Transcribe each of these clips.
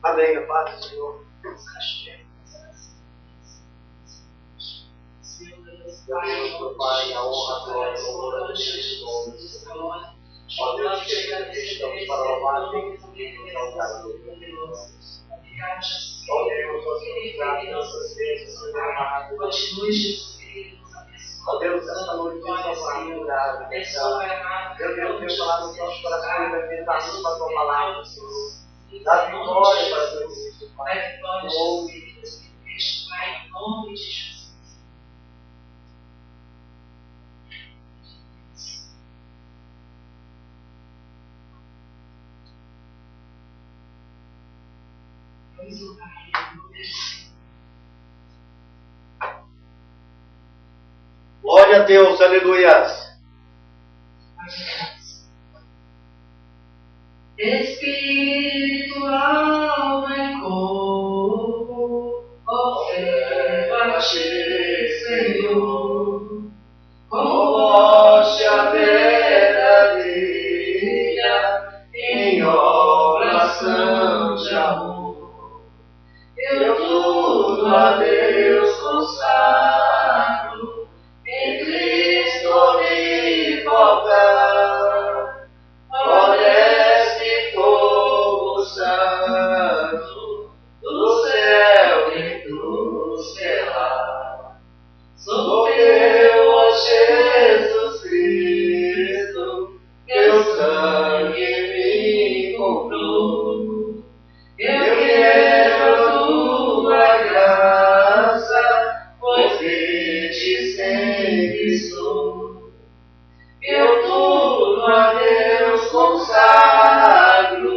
Amém, a paz do Senhor. Deus, Pai, a honra, a glória, o louvor a Deus, ó Deus, que estamos para louvar a Deus e exaltar a Deus. Ó Deus, nós temos dado nossas bênçãos, Senhor amado. Ó Deus, esta noite nós estamos para curar, meu Deus, tenho falado nos nossos corações, alimentar-nos com a tua palavra, Senhor. Dá vitória para teu Cristo, Pai. Em nome de Jesus. Glória a Deus, aleluia. Espírito, alma e corpo, oferta-te, Senhor, como rocha verdadeira, em oração de amor. Eu tudo a Deus consagro, em Cristo me voltar. Desce fogo santo do céu e do céu. Sou eu, ó Jesus Cristo, teu sangue me comprou. Eu quero tua graça, pois de ti sempre sou. Eu tudo a Deus consagro,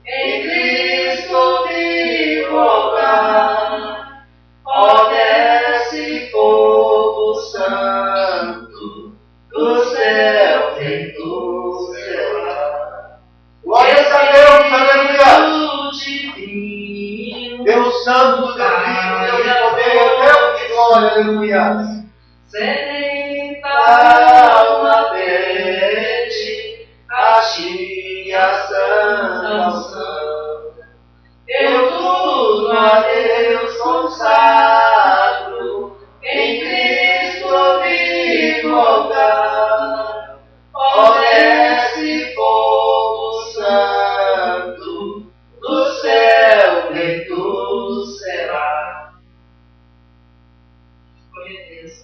em Cristo me rogar. Ó, desce fogo santo do céu, vem do céu. Glórias a Deus, aleluia. Deus santo, Deus divino, Deus de poder, Deus de glória, aleluia. Sedenta alma pede a ti a salvação. Eu tudo a Deus consagro, em Cristo me rogar. Ó, desce fogo santo do céu, vem do céu. Glória a Deus.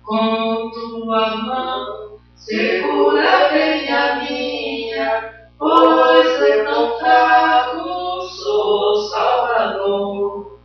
Com tua mão segura bem a minha, pois eu tão fraco sou Salvador,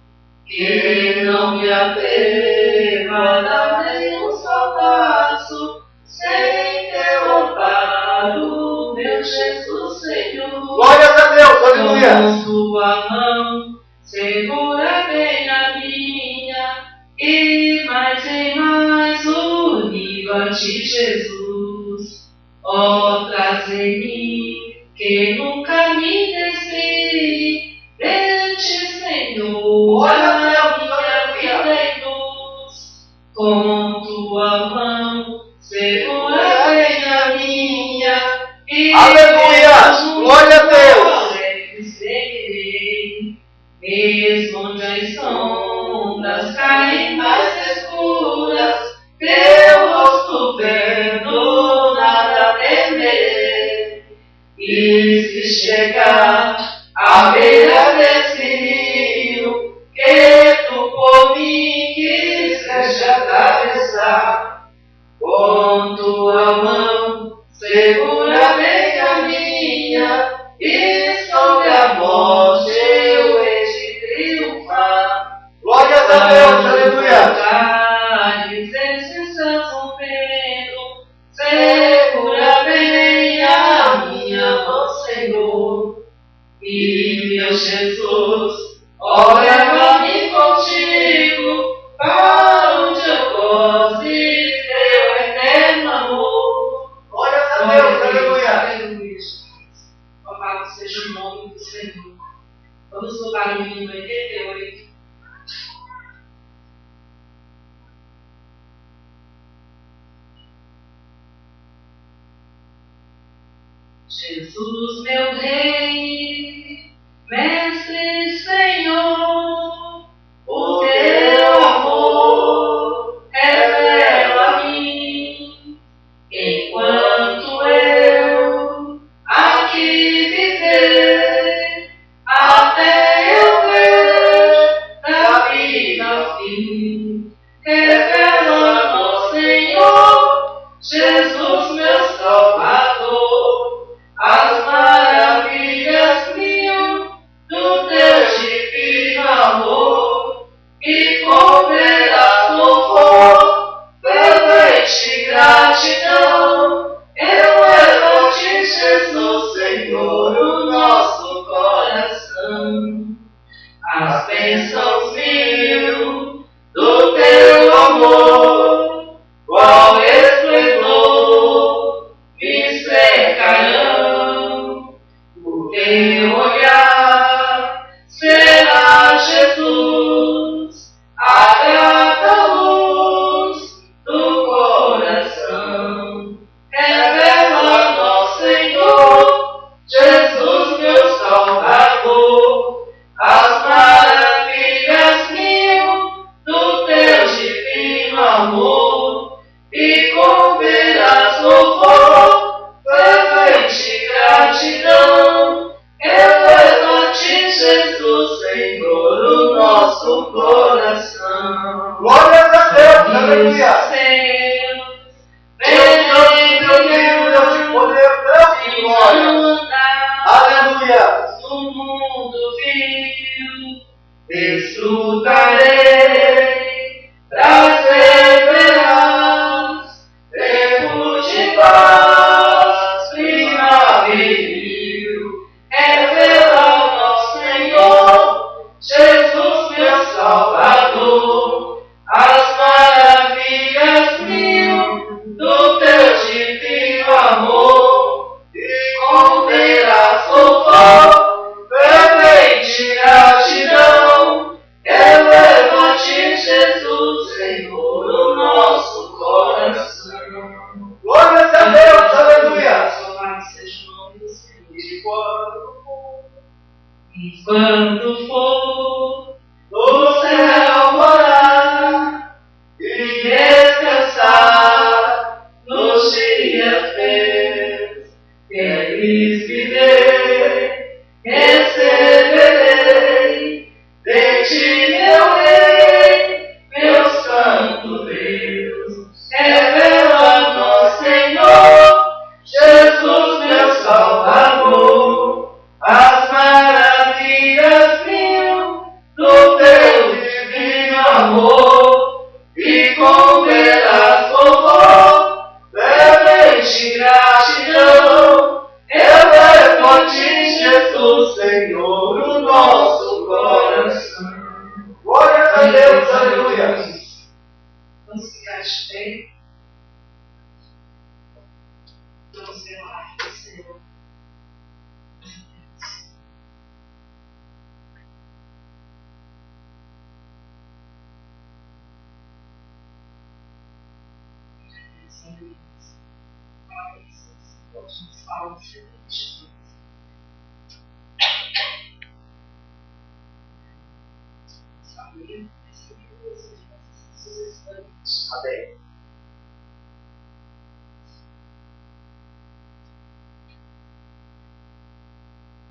que não me atrevo a dar nenhum só passo sem teu amparo, meu Jesus Senhor. Glórias a Deus, aleluia. Com tua mão segura bem a minha, e mais em mais unido a ti, Jesus. Ó, traz em mim que nunca me desvie de ti, Senhor, a minha vida e luz. Com tua mão segura bem a minha, e aleluia, glória a Deus. Seguirei, mesmo onde as sombras caem mais escuras, teu rosto vendo, nada temer. E se chegar à beira desse rio, que tu por mim quiseste atravessar, com tua mão segura bem a minha, e sobre a morte eu hei de triunfar. Glórias a Deus, aleluia. Segura bem a minha mão, Senhor, e meu Jesus, ó, leva-me contigo, para onde eu goste teu eterno amor. Glórias a Deus, Jesus, meu Rei, Mestre, Senhor, o teu amor revela a mim, enquanto eu aqui viver, até eu ver da vida fim, revela-nos, Senhor, Jesus, meu Salvador, as maravilhas mil do teu divino amor, e com veras louvor, fervente gratidão, eleva-te, Jesus, Senhor, o nosso coração. As bênçãos mil do teu amor, qual esplendor, me cercarão. O teu olhar será, Jesus, a grata luz do coração. Revela-nos, Senhor, Jesus, meu Salvador, as maravilhas mil do teu divino amor, e com veras louvor, fervente gratidão, eleva-te, Jesus, Senhor, o nosso coração. Glórias a Deus, aleluia. Deus Deus de poder, Deus de glória. Aleluia. No mundo vil, desfrutarei, prazer verás, tempo de paz, primaveril, revela-nos, Senhor, Jesus, meu Salvador, as maravilhas mil do teu divino amor, e com veras louvor, fervente gratidão, eleva-te, Jesus, Senhor, o nosso coração. Glórias a Deus, aleluia. Louvado seja o nome do Senhor. E quando for no céu morar e descansar nos dias meus, feliz viver, receberei de ti, meu Rei, meu Santo Deus. Revela-nos, Senhor, Jesus, meu Salvador, as maravilhas mil do teu divino amor, e com veras louvor, fervente gratidão, eleva-te, Jesus, Senhor, o nosso coração. Glórias a Deus, aleluia. Vamos ficar de pé. Vamos velar ao Senhor. Amém.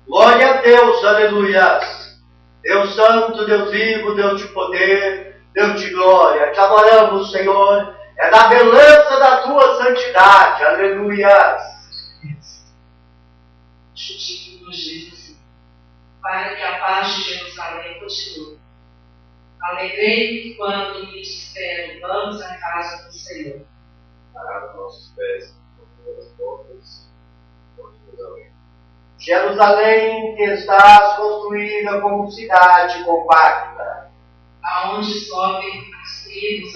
Glória a Deus, aleluia. Deus santo, Deus vivo, Deus de poder, Deus de glória. Te adoramos, Senhor. É da beleza da tua santidade, aleluia. Justiça nos diz assim: para que a paz de Jerusalém continue. Alegrei-me quando me disseram: vamos à casa do Senhor. Para os nossos pés, as portas, Jerusalém, que estás construída como cidade compacta, aonde sobem as tribos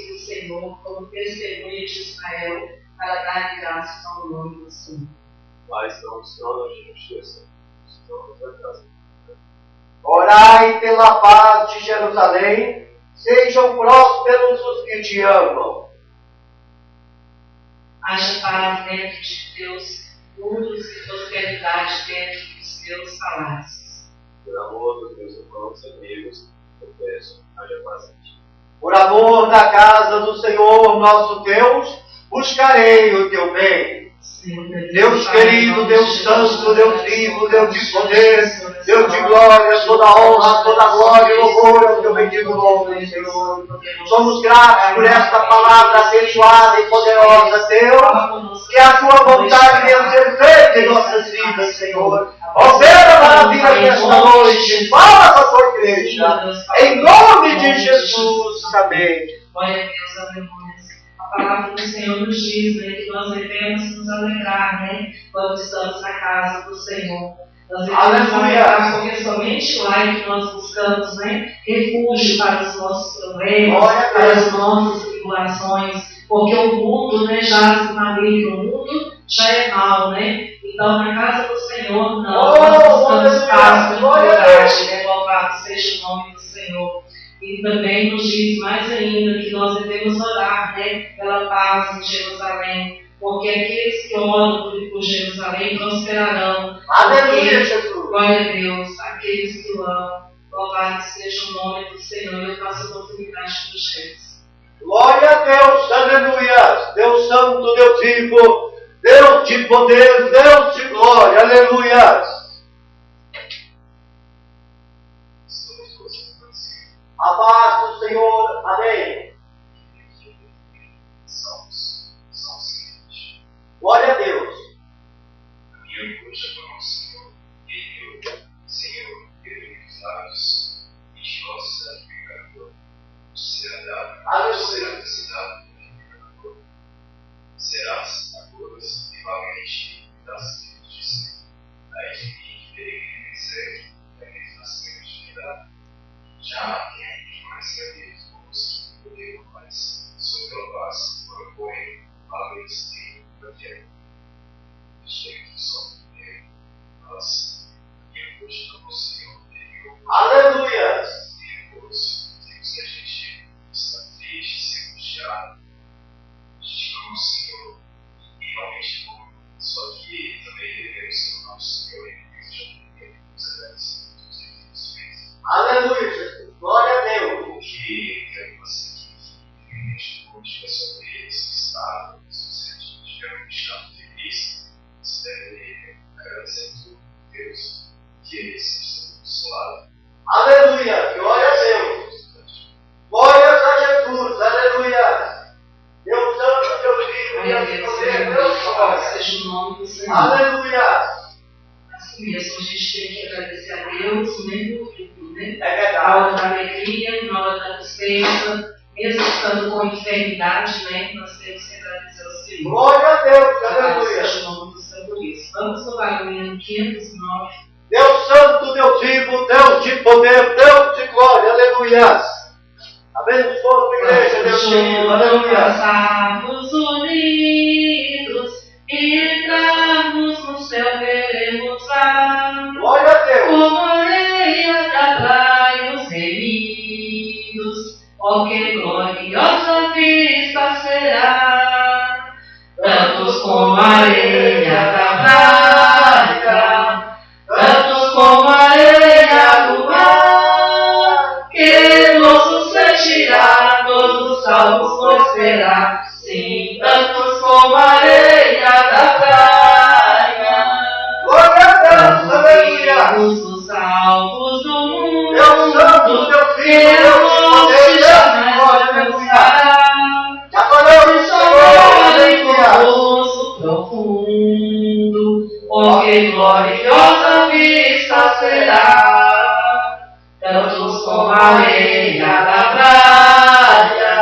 do Senhor, como testemunha de Israel, para dar graças ao nome do Senhor. Lá estão os tronos de justiça, os tronos da casa. Orai pela paz de Jerusalém, sejam prósperos os que te amam. Haja paz dentro de Deus muros e prosperidade dentro dos teus palácios. Por amor dos meus irmãos e amigos, eu peço, haja paz em ti. Por amor da casa do Senhor nosso Deus, buscarei o teu bem. Deus querido, Deus santo, Deus vivo, Deus de poder, Deus de glória, toda honra, toda glória e louvor ao teu bendito nome, Senhor. Somos gratos por esta palavra abençoada e poderosa, Deus, que a tua vontade venha ser feita em nossas vidas, Senhor. Opera maravilha nesta noite, fala com a tua igreja, em nome de Jesus, amém. Glória a Deus, aleluia. A palavra do Senhor nos diz, né, que nós devemos nos alegrar, né, quando estamos na casa do Senhor. Nós devemos nos alegrar porque somente lá é que nós buscamos, né, refúgio para os nossos problemas, para as nossas tribulações, porque o mundo, né, jaz no maligno, o mundo já é mal, né? Então, na casa do Senhor, nós buscamos paz, tranquilidade, né? Louvado seja o nome do Senhor. E também nos diz mais ainda que nós devemos orar, né, pela paz em Jerusalém, porque aqueles que oram por Jerusalém prosperarão. Aleluia, Jesus. Glória a Deus, aqueles que o amam, louvado seja o nome do Senhor. Eu faço a oportunidade dos reis. Glória a Deus, aleluia. Deus santo, Deus vivo, Deus de poder, Deus de glória, aleluia. A paz do Senhor, amém. Glória a Deus. A minha angústia para o Senhor, e eu, Senhor, dos lábios, e de nossa pecador, será dado, será cidade do pecador. Serás a cruz e valente das filhas. Aí de mim, peregrino e cego, daqueles nascidos de verdade. Já mais que aqueles povos que poderam mais sobre a paz propõem a luz de Evangelho. Chega de som dele, nós, minha angústia para o Senhor, aleluia. Se a gente está triste, se angustiado, a gente ama o Senhor e realmente bom. Só que também devemos ser o nosso Senhor e Deus já tem nos agradecidos dos que fez. Aleluia, Jesus. Glória a Deus. Porque quero você que realmente conte sobre esse estado, se você estiver um estado feliz, você deve agradecer a Deus que Ele sempre está do seu lado. Aleluia, glória a Deus. Glória a Jesus, aleluia. Deus santo, Deus vivo, Deus de poder, Deus glória. Seja o nome do Senhor. Aleluia. Assim mesmo, a gente tem que agradecer a Deus, né, por tudo, né? É verdade. Na hora da alegria, na hora da tristeza, mesmo estando com enfermidade, né, nós temos que agradecer ao Senhor. Glória a Deus, aleluia. Seja o nome do Senhor por isso. Vamos louvar o hino 509. Deus santo, Deus vivo, Deus de poder, Deus de glória, aleluia. Abençoa a igreja, Deus querido, aleluia. Passarmos unidos e entrarmos no céu, veremos lá. Glória a Deus. Como areia da praia os remidos, ó que gloriosa vista será. Tantos como areia da praia, tantos como areia do mar, que moço sentirá, todos salvos pois será. Sim, tantos como areia da praia, Glória a Deus, aleluia. os salvos do mundo, Deus santo, Deus vivo, Deus de poder, Deus de glória, aleluia. Adoramos o Senhor, aleluia. Poço profundo, oh que gloriosa vista será. Tantos como areia da praia,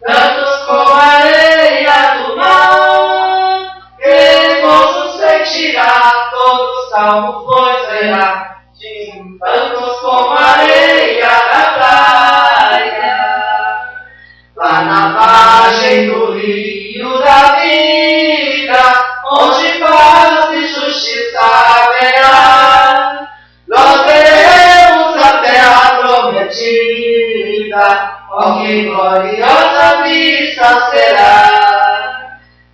tantos como areia do mar, que moço sentirá, todos salvos pois verá. Tantos como areia da praia, lá na margem do rio da vida, onde paz e justiça haverá, nós veremos a terra prometida, ó que gloriosa vista será.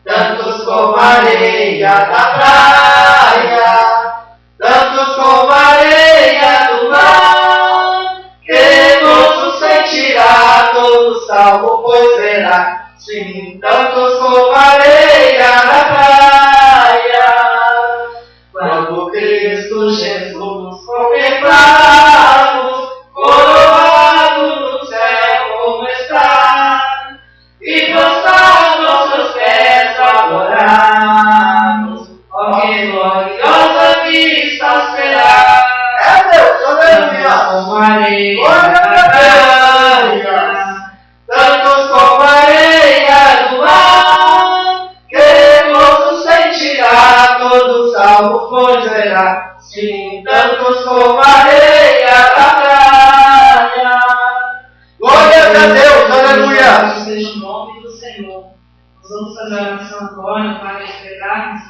Tantos como como a areia da praia, tantos como a areia do mar, que moço sentirá todo salvo, pois verá, sim, tantos como a areia da praia. Quando Cristo Jesus contemplamos, coroado no céu como está, e prostrado aos seus pés adoramos, ó que gloriosa vista será. É Deus, aleluia! Como areia da praia, tantos como areia do mar, que moço sentirá todo salvo, pois verá, sim, tantos como areia da praia. Glória a Deus, aleluia! Seja o nome do Senhor. Nós vamos fazer a oração agora para entregarmos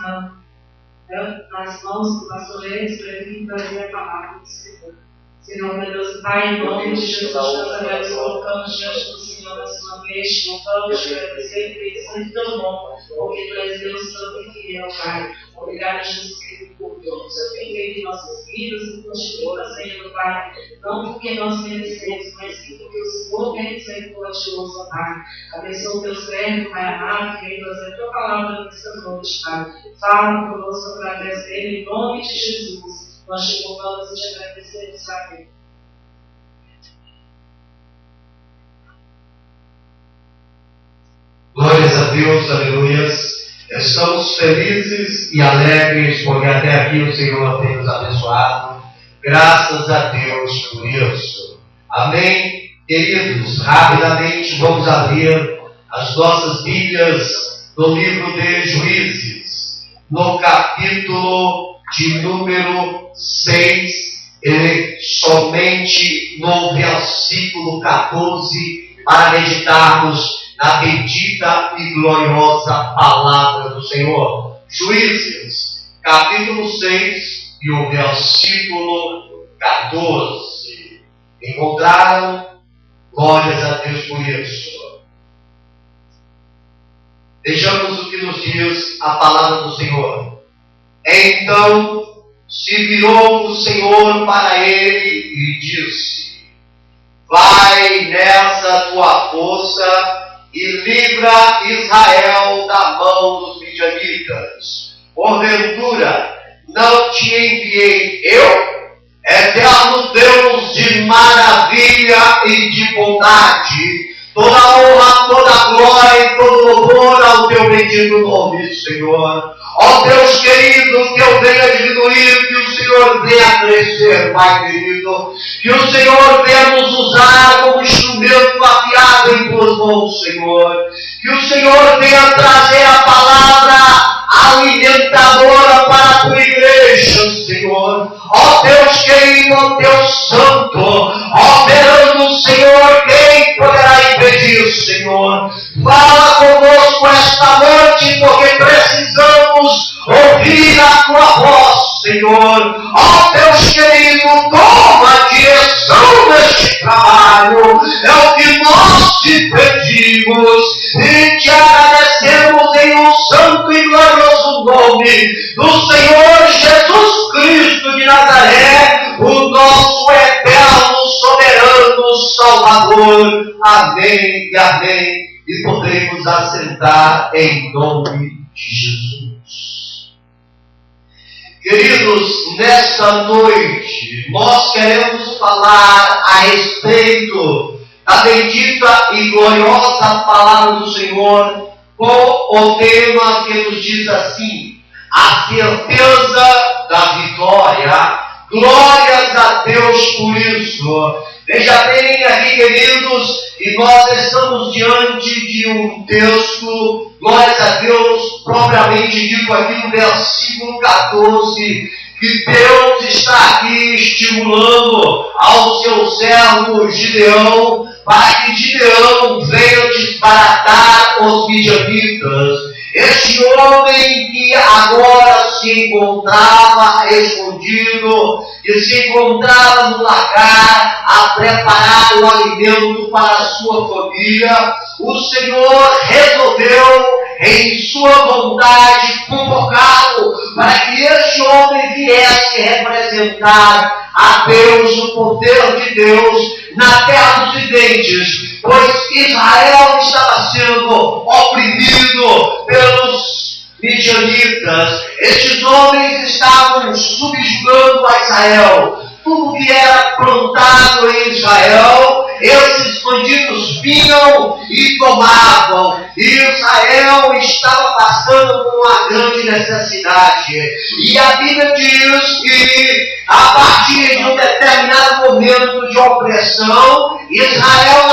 nas mãos do pastor Reis para ele trazer a palavra do Senhor. Senhor, meu Deus, Pai, em nome de Jesus, nós colocamos diante do Senhor mais uma vez, louvamos, agradecendo e bendizendo teu nome, porque tu és Deus santo e fiel, Pai. Obrigado, Jesus Cristo, por tudo que o Senhor tem feito em nossas vidas e continua fazendo, Pai. Não porque nós merecemos, mas sim porque o Senhor vem misericordioso, Pai. Abençoa o teu servo, Pai amado, que vem trazer a tua palavra nessa noite, Pai. Fala conosco através dele, em nome de Jesus. Nós te louvamos e te agradecemos, Pai. Glórias a Deus, aleluias. Estamos felizes e alegres porque até aqui o Senhor tem nos abençoado. Graças a Deus por isso. Amém? Queridos, rapidamente vamos abrir as nossas Bíblias no livro de Juízes, no capítulo de número 6, e somente no versículo 14, para meditarmos na bendita e gloriosa palavra do Senhor. Juízes, capítulo 6 e o versículo 14. Encontraram? Glórias a Deus por isso. Vejamos o que nos diz a palavra do Senhor. Então se virou o Senhor para ele e disse: vai nessa tua força e livra Israel da mão dos midianitas. Porventura, não te enviei eu, eterno Deus de maravilha e de bondade? Toda honra, toda glória e todo louvor ao teu bendito nome, Senhor. Ó Deus querido, que eu venha diminuir, que o Senhor venha crescer, Pai querido. Que o Senhor venha nos usar como instrumento afiado em tuas mãos, Senhor. Que o Senhor venha trazer a palavra alimentadora para a tua igreja, Senhor. Ó Deus querido, ó Deus santo, ó verano, Senhor, quem poderá impedir, Senhor? Fala conosco esta noite, porque precisamos ouvir a tua voz, Senhor. Ó Deus querido, toma a direção neste trabalho. É o que nós te pedimos e te agradecemos em um santo e glorioso nome do Senhor Jesus Cristo de Nazaré, o nosso eterno, soberano Salvador. Amém e amém. E podemos assentar em nome de Jesus. Queridos, nesta noite nós queremos falar a respeito da bendita e gloriosa palavra do Senhor, com o tema que nos diz assim: a certeza da vitória. Glórias a Deus por isso. Veja bem aqui, queridos, e nós estamos diante de um texto, glórias a Deus, propriamente dito aqui no versículo 14, que Deus está aqui estimulando ao seu servo Gideão, para que Gideão venha desbaratar os midianitas. Este homem que agora se encontrava escondido, que se encontrava no lagar a preparar o alimento para a sua família, o Senhor resolveu em sua vontade, convocá-lo para que este homem viesse representar a Deus, o poder de Deus na terra dos videntes, pois Israel estava sendo oprimido pelos midianitas. Estes homens estavam subjugando a Israel. Tudo que era plantado em Israel, esses bandidos vinham e tomavam. E Israel estava passando por uma grande necessidade. E a Bíblia diz que, a partir de um determinado momento de opressão, Israel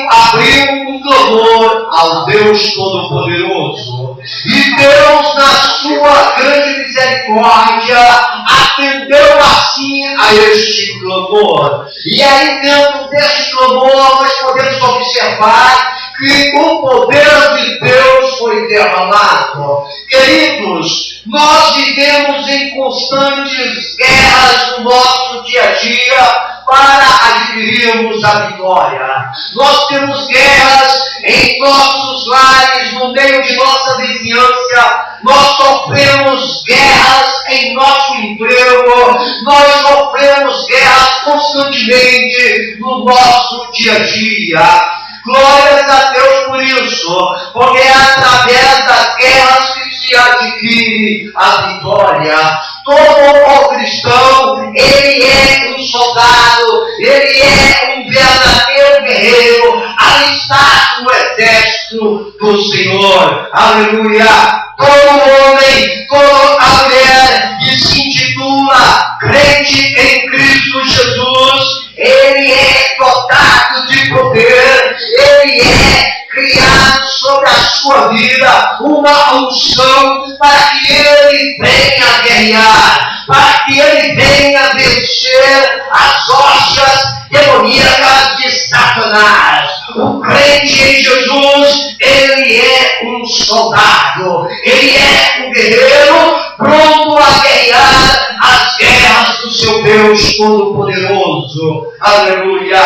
abriu um clamor ao Deus Todo-Poderoso. E Deus, na sua grande misericórdia, atendeu assim a este clamor. E aí, dentro deste clamor, nós podemos observar que o poder de Deus foi derramado. Queridos, nós vivemos em constantes guerras no nosso dia a dia para adquirirmos a vitória. Nós temos guerras em nossos lares, no meio de nossa vizinhança. Nós sofremos guerras em nosso emprego. Nós sofremos guerras constantemente no nosso dia a dia. Glórias a Deus por isso, porque é através das guerras que se adquire a vitória. Todo cristão, ele é um soldado, ele é um verdadeiro guerreiro, alistado no exército do Senhor. Aleluia! Todo homem, toda mulher que se intitula crente em Cristo Jesus, ele é dotado de poder, ele é criado sobre a sua vida uma unção para que ele venha guerrear, para que ele venha vencer as hostas demoníacas de Satanás. O crente em Jesus, ele é um soldado, ele é um guerreiro pronto a guerrear as guerras do seu Deus Todo-Poderoso. Aleluia!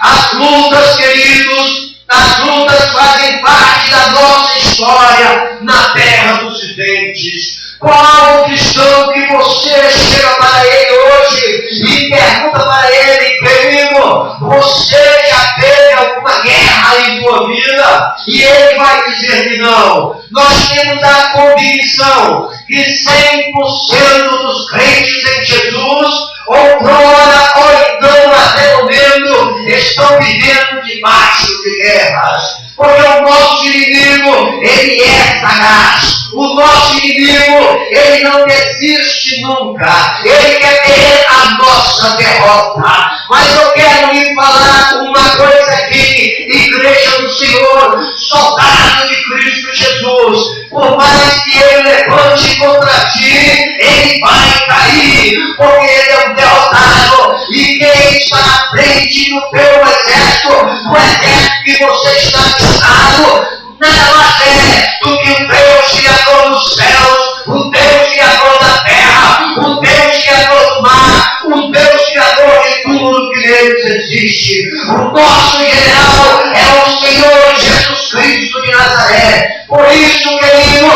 As lutas, queridos, as lutas fazem parte da nossa história na terra dos videntes. Qual o cristão que você chega para ele hoje e pergunta para ele, querido, você já teve alguma guerra em sua vida? E ele vai dizer que não. Nós temos a convicção que 100% dos crentes em Jesus, outrora ou então até o momento, estão vivendo debaixo de guerras. Porque o nosso inimigo, ele é sagaz. O nosso inimigo, ele não desiste nunca. Ele quer ter a nossa derrota. Mas eu quero lhe falar uma coisa aqui, igreja do Senhor, soldado de Cristo Jesus. Por mais que ele levante contra ti, ele vai cair, porque ele é um derrotado. E quem está na frente do teu exército, o exército que você está listado, nada mais é do que o Deus Criador dos céus, o Deus Criador da terra, o Deus Criador do mar, o Deus Criador de tudo que neles existe. O nosso general é o Senhor Jesus Cristo de Nazaré. Por isso, querido,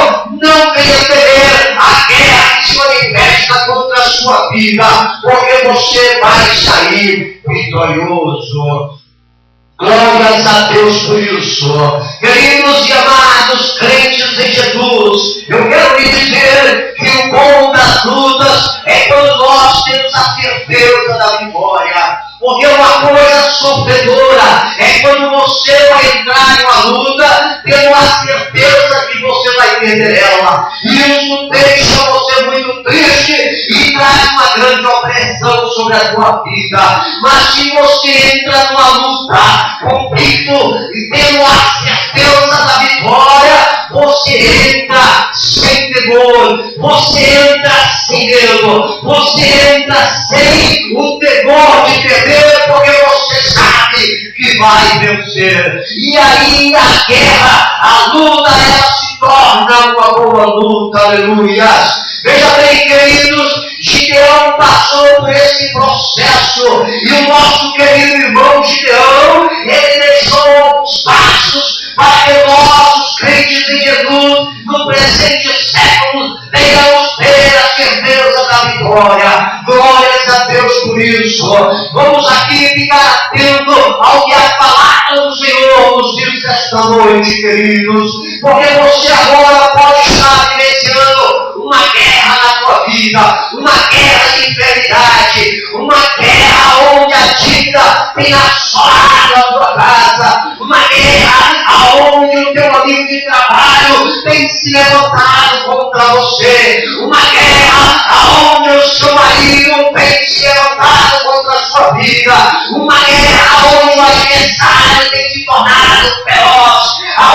não venha temer a guerra que se manifesta contra a sua vida, porque você vai sair vitorioso. Glórias a Deus por isso. Queridos e amados crentes em Jesus, eu quero lhe dizer que o bom das lutas é quando nós temos a certeza da vitória. Porque uma coisa sofredora é quando você vai entrar em uma luta tendo a certeza que você vai perder ela. Isso deixa você muito triste e traz uma grande opressão sobre a sua vida. Mas se você entra numa luta, conflito, e tendo a certeza da vitória, você entra sem temor, você entra sem medo, você entra sem o temor de perder, porque você sabe que vai vencer. E aí a guerra, a luta, ela se torna uma boa luta. Aleluia! Veja bem, queridos, Gideão passou por esse processo, e o nosso querido irmão Gideão, ele deixou alguns passos para que nós, os crentes em Jesus, noite, queridos, porque você agora pode estar vivenciando uma guerra na tua vida, uma guerra de enfermidade, uma guerra onde a dívida tem assolado a tua casa, uma guerra onde o teu amigo de trabalho tem se levantado contra você, uma guerra onde o seu marido tem se levantado contra a sua vida, uma guerra onde o adversário tem se tornado feroz,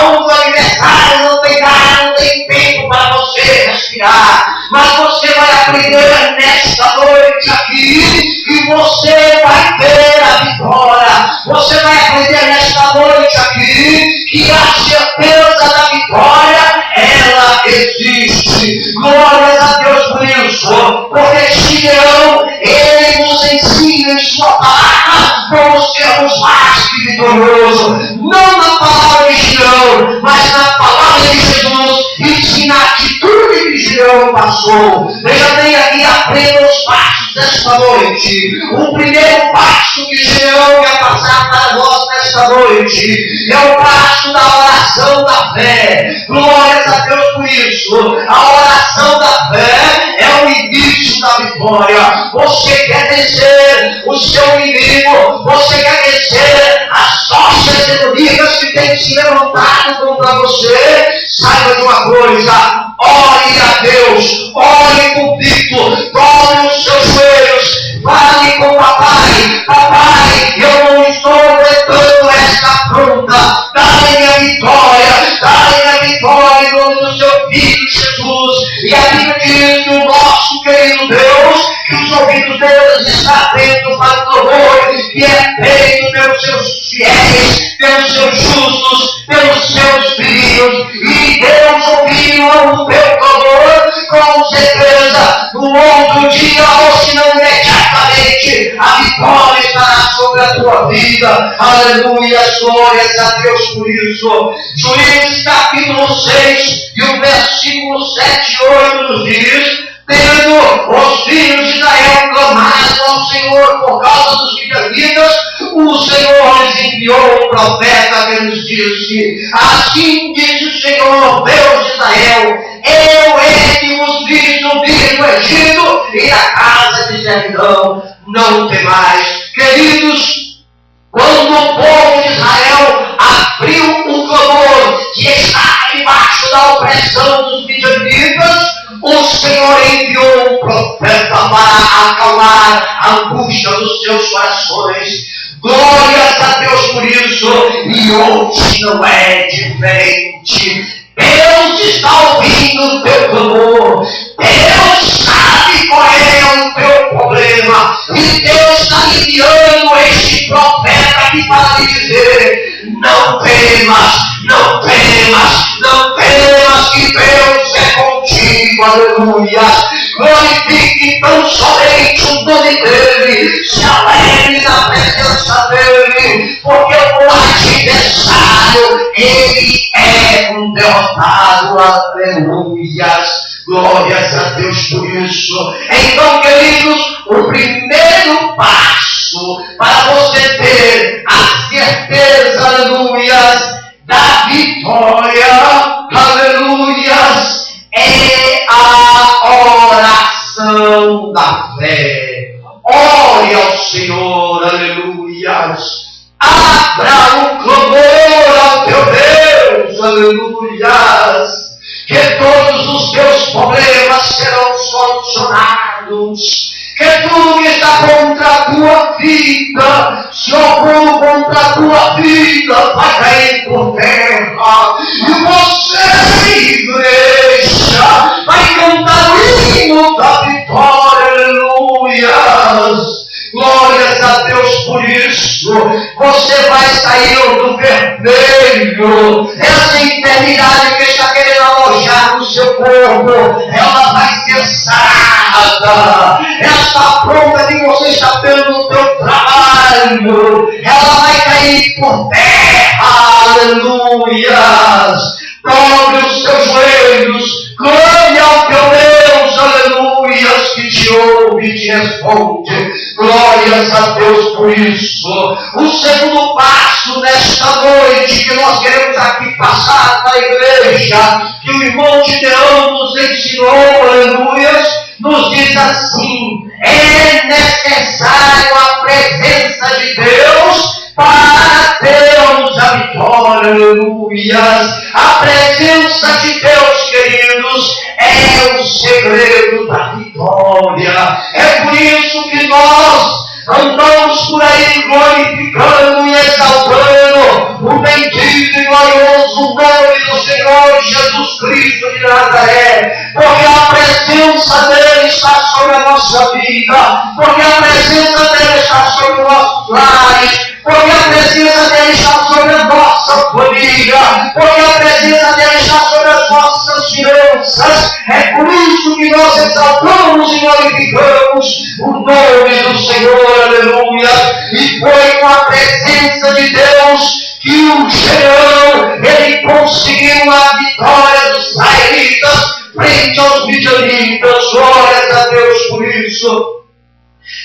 onde o adversário não tem tempo para você respirar, mas você vai aprender nesta noite aqui que você vai ter a vitória. Você vai aprender nesta noite aqui que a certeza da vitória, ela existe. Glórias a Deus por isso, porque Gideão, ele nos ensina em sua palavra como sermos mais que vitoriosos, não na palavra de Gideão, mas na palavra de Jesus, ensina a atitude que Gideão passou. Veja bem aqui, aprenda os passos desta noite. O primeiro passo que Gideão quer passar para nós nesta noite é o passo da oração da fé. Glórias a Deus por isso. A oração da fé é o início da vitória. Você quer vencer o seu inimigo, você quer vencer as tochas inimigas que têm se levantado contra você. Saiba de uma coisa: ore a Deus, ore convicto, dobre os seus joelhos, fale com papai: papai, eu não estou aguentando esta afronta, dá-me a vitória em nome do seu Filho Jesus. E a Bíblia diz que o nosso querido Deus, que os ouvidos deles estão atentos para o clamor que é feito pelos seus fiéis, pelos seus justos, pelos seus filhos. E Deus ouviu o teu clamor, com certeza no outro dia, ou se não imediatamente, a vitória estará sobre a tua vida. Aleluia, glórias a Deus por isso. Juízes capítulo 6 e o versículo 7 e 8 nos diz: tendo os filhos de Israel clamado ao Senhor por causa dos midianitas, o Senhor lhes enviou um profeta que lhes disse: assim diz o Senhor, Deus de Israel, eu hei de vos vi subir do Egito e da casa de servidão, não temais. Queridos, quando o povo de Israel abriu um clamor que estava debaixo da opressão dos midianitas, o Senhor enviou um profeta para acalmar a angústia dos seus corações. Glórias a Deus por isso. E hoje não é diferente. Deus está ouvindo o teu clamor. Deus sabe qual é o teu problema. E Deus está enviando este profeta aqui para lhe dizer: não temas, não temas, não temas, que Deus é contigo. Aleluia. Glorifique tão somente o nome dele. Se alegre na presença dele, porque o adversário, ele é um derrotado. Aleluia. Glórias a Deus por isso. Então, queridos, o primeiro passo para você ter a certeza, aleluias, da vitória, aleluias, é a oração da fé. Ore ao Senhor, aleluias. Abra um clamor ao teu Deus, aleluias. Que todos os teus problemas serão solucionados. Que tudo que está contra a tua vida, se opor contra a tua vida, vai cair por terra. E você, igreja, vai cantar o hino da vitória. Aleluias. Glórias a Deus por isso. Você vai sair do vermelho. Essa enfermidade que está querendo alojar no seu corpo, ela vai ser sarada. Essa afronta que você está tendo no seu trabalho, ela vai cair por terra. Aleluias. Dobre os seus joelhos, clame ao teu Deus, aleluias, que te ouve e te responde. Glórias a Deus por isso. O segundo passo passo nesta noite que nós queremos aqui passar para a igreja, que o irmão Gideão nos ensinou, aleluia, nos diz assim: é necessário a presença de Deus para termos a vitória, aleluia. A presença de Deus, queridos, é o segredo da vitória. É por isso que nós andamos por aí glorificando e exaltando o bendito e glorioso nome do Senhor Jesus Cristo de Nazaré, porque a presença dele está sobre a nossa vida, porque a presença dele está sobre os nossos lares, porque a presença dele está sobre a nossa família, porque a presença dele está sobre as nossas finanças. É por isso que nós exaltamos e glorificamos o nome do Senhor, aleluia. E foi com a presença de Deus que o Gideão, ele conseguiu a vitória dos israelitas frente aos midianitas. Glórias a Deus por isso.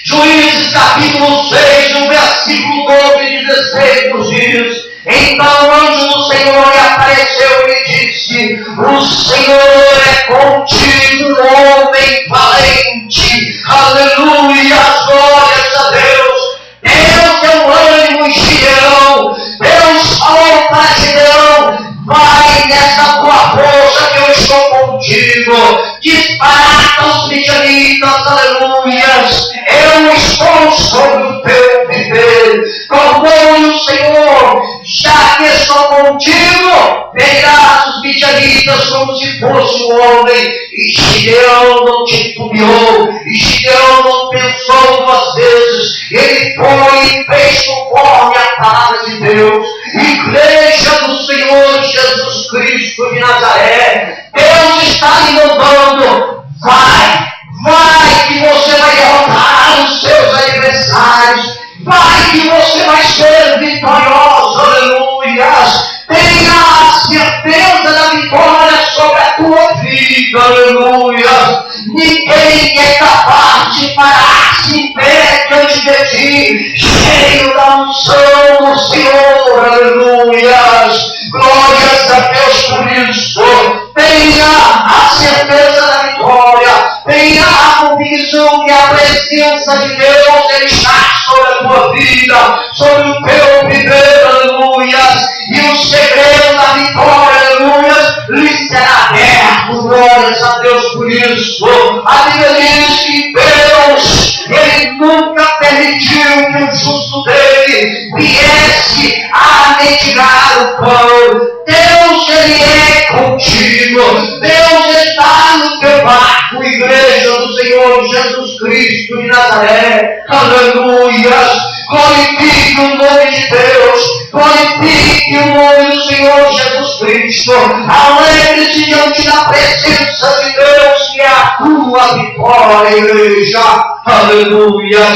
Juízes capítulo 6, no versículo 12 e 16 nos diz: então o anjo do Senhor lhe apareceu e lhe disse: o Senhor é contigo, homem valente. Aleluia, glórias a Deus. Deus deu ânimo em Gideão. Deus falou para Gideão: vai nessa tua força que eu estou contigo. Disparata os midianitas, aleluias. Eu estou sobre o teu viver. Tornou-lhe o Senhor: já que estou contigo, verás os midianitas como se fosse um homem. E Gideão não titubeou, e Gideão não pensou duas vezes. Ele foi e fez conforme a palavra de Deus. Igreja do Senhor Jesus Cristo de Nazaré, Deus está lhe mandando: vai que você vai derrotar os seus adversários, vai que você vai ser vitorioso, aleluia. Tenha a certeza da vitória sobre a tua vida, aleluia. Ninguém é capaz de parar-se em pé diante de ti, cheio da unção do Senhor, aleluia. Glórias a Deus por isso. Tenha a certeza da vitória, tenha a convicção que a presença de Deus ele está sobre a tua vida, sobre o teu viver, aleluia. E o segredo da vitória, aleluia, lhe será aberto. Glórias a Deus por isso. A Bíblia diz que Deus, ele nunca permitiu que o justo dele viesse a mendigar o pão. Deus, ele é contigo. Deus está no teu barco, igreja do Senhor Jesus Cristo de Nazaré. Aleluia. Glorifique o nome de Deus. Glorifique o nome do Senhor Jesus Cristo. Alegre-se diante da presença de Deus, que é a tua vitória, igreja. Aleluia.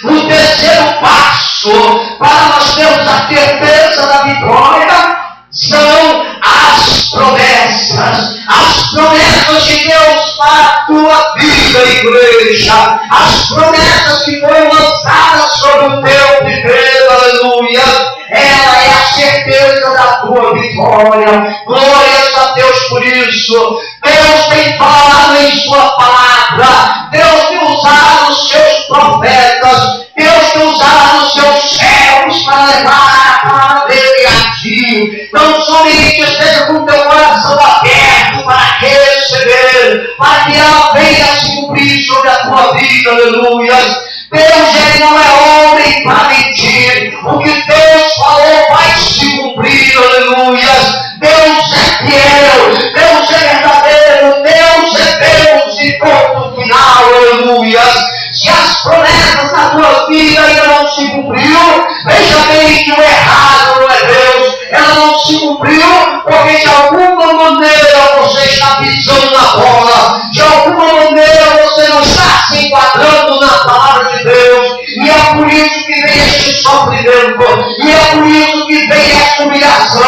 O terceiro passo para nós termos a certeza da vitória são as promessas. As promessas de Deus para a tua vida, igreja. As promessas que foram lançadas sobre o teu viver, aleluia. Ela é a certeza da tua vitória. Glórias a Deus por isso. Deus tem falado em sua palavra. Deus tem usado os seus profetas. Deus tem usado os seus servos para levar a palavra dele a ti. Não somente esteja com o teu coração aberto para receber, para que ela venha se cumprir sobre a tua vida, aleluia. Deus, ele não é homem para mentir. O que Deus falou vai se cumprir, aleluia. Deus é fiel, Deus é verdadeiro, Deus é Deus e ponto final, aleluia. Se as promessas da tua vida ainda não se cumpriu, veja bem que o errado não é Deus. Ela não se cumpriu porque de alguma maneira você está pisando na bola, de alguma maneira você não está se enquadrando na palavra de Deus, e é por isso que vem este sofrimento, e é por isso que que vem essa humilhação,